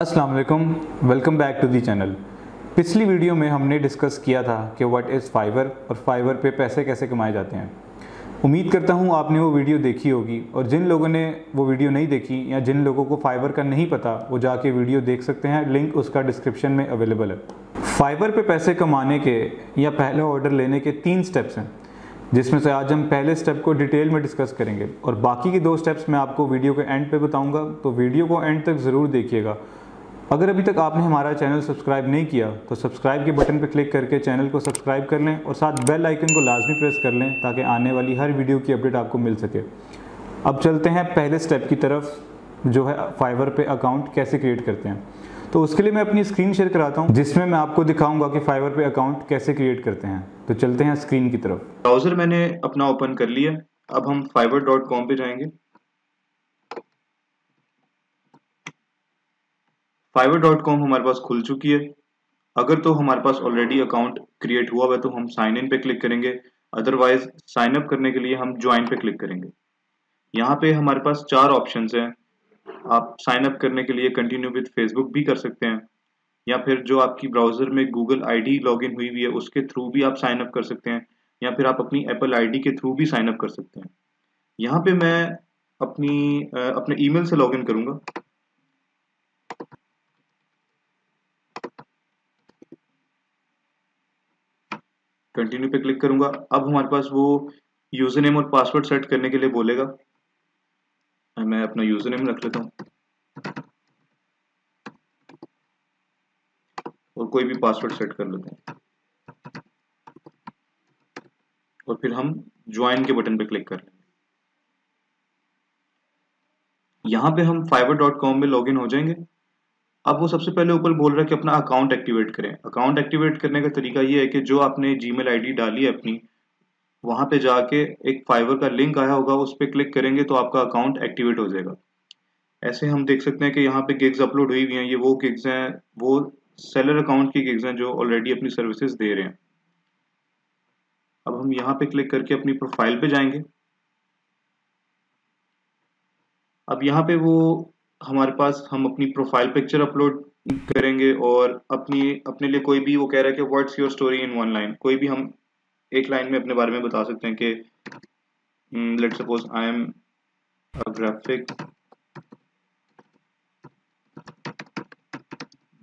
अस्सलाम वालेकुम, welcome back to the channel. पिछली वीडियो में हमने डिस्कस किया था कि व्हाट इज़ फाइवर और फाइवर पे पैसे कैसे कमाए जाते हैं। उम्मीद करता हूँ आपने वो वीडियो देखी होगी, और जिन लोगों ने वो वीडियो नहीं देखी या जिन लोगों को फाइवर का नहीं पता वो जाके वीडियो देख सकते हैं, लिंक उसका डिस्क्रिप्शन में अवेलेबल है। फाइवर पे पैसे कमाने के या पहला ऑर्डर लेने के 3 स्टेप्स हैं, जिसमें से आज हम पहले स्टेप को डिटेल में डिस्कस करेंगे और बाकी के 2 स्टेप्स मैं आपको वीडियो के एंड पे बताऊंगा, तो वीडियो को एंड तक ज़रूर देखिएगा। अगर अभी तक आपने हमारा चैनल सब्सक्राइब नहीं किया तो सब्सक्राइब के बटन पर क्लिक करके चैनल को सब्सक्राइब कर लें और साथ बेल आइकन को लाजमी प्रेस कर लें ताकि आने वाली हर वीडियो की अपडेट आपको मिल सके। अब चलते हैं पहले स्टेप की तरफ, जो है फाइवर पे अकाउंट कैसे क्रिएट करते हैं। तो उसके लिए मैं अपनी स्क्रीन शेयर कराता हूं, जिसमें मैं आपको दिखाऊंगा कि फाइवर पे अकाउंट कैसे क्रिएट करते हैं। तो चलते हैं स्क्रीन की तरफ। ब्राउज़र मैंने अपना ओपन कर लिया। अब हम fiverr.com पे जाएंगे। fiverr.com हमारे पास खुल चुकी है। अगर तो हमारे पास ऑलरेडी अकाउंट क्रिएट हुआ है तो हम साइन इन पे क्लिक करेंगे, अदरवाइज साइन अप करने के लिए हम ज्वाइन पे क्लिक करेंगे। यहाँ पे हमारे पास 4 ऑप्शंस हैं। आप साइन अप करने के लिए कंटिन्यू विद फेसबुक भी कर सकते हैं, या फिर जो आपकी ब्राउज़र में गूगल आईडी लॉगिन हुई हुई है उसके थ्रू भी आप साइन अप कर सकते हैं, या फिर आप अपनी एप्पल आईडी के थ्रू भी साइन अप कर सकते हैं। यहाँ पे मैं अपने ईमेल से लॉगिन करूंगा। कंटिन्यू पे क्लिक करूंगा। अब हमारे पास वो यूजर नेम और पासवर्ड सेट करने के लिए बोलेगा। मैं अपना यूजर नेम रख लेता हूँ और कोई भी पासवर्ड सेट कर लेते हैं, और फिर हम ज्वाइन के बटन पे क्लिक कर लेंगे। यहाँ पे हम fiverr.com में लॉगिन हो जाएंगे। अब वो सबसे पहले ऊपर बोल रहा है कि अपना अकाउंट एक्टिवेट करें। अकाउंट एक्टिवेट करने का तरीका ये है कि जो आपने जीमेल आईडी डाली है अपनी, वहां पे जाके एक फाइवर का लिंक आया होगा, उस पर क्लिक करेंगे तो आपका अकाउंट एक्टिवेट हो जाएगा। ऐसे हम देख सकते हैं कि यहाँ पे गिग्स अपलोड हुई हुई हैं। ये वो गिग्स हैं, वो सेलर अकाउंट की गिग्स हैं जो ऑलरेडी अपनी सर्विसेज दे रहे हैं। अब हम यहाँ पे क्लिक करके अपनी प्रोफाइल पे जाएंगे। अब यहाँ पे वो हमारे पास हम अपनी प्रोफाइल पिक्चर अपलोड करेंगे, और अपने लिए कोई भी, वो कह रहा है कि what's your story in 1 line, कोई भी हम एक लाइन में अपने बारे में बता सकते हैं कि let's suppose I am a graphic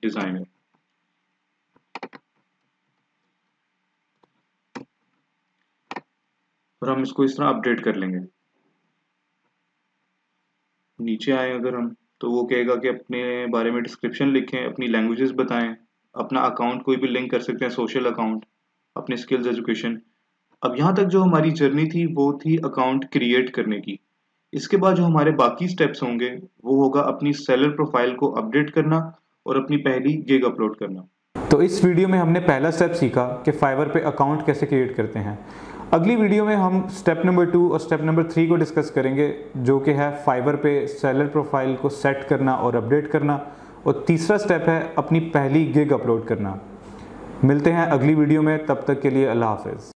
designer. और हम इसको इस तरह अपडेट कर लेंगे। नीचे आए अगर हम, तो वो कहेगा कि अपने बारे में डिस्क्रिप्शन लिखें, अपनी लैंग्वेजेस बताएं, अपना अकाउंट कोई भी लिंक कर सकते हैं, सोशल अकाउंट, अपने स्किल्स, एजुकेशन। अब यहाँ तक जो हमारी जर्नी थी वो थी अकाउंट क्रिएट करने की। इसके बाद जो हमारे बाकी स्टेप्स होंगे वो होगा अपनी सेलर प्रोफाइल को अपडेट करना और अपनी पहली गिग अपलोड करना। तो इस वीडियो में हमने पहला स्टेप सीखा कि फाइवर पे अकाउंट कैसे क्रिएट करते हैं। अगली वीडियो में हम स्टेप नंबर 2 और स्टेप नंबर 3 को डिस्कस करेंगे, जो कि है फाइवर पे सेलर प्रोफाइल को सेट करना और अपडेट करना, और तीसरा स्टेप है अपनी पहली गिग अपलोड करना। मिलते हैं अगली वीडियो में, तब तक के लिए अल्लाह हाफिज़।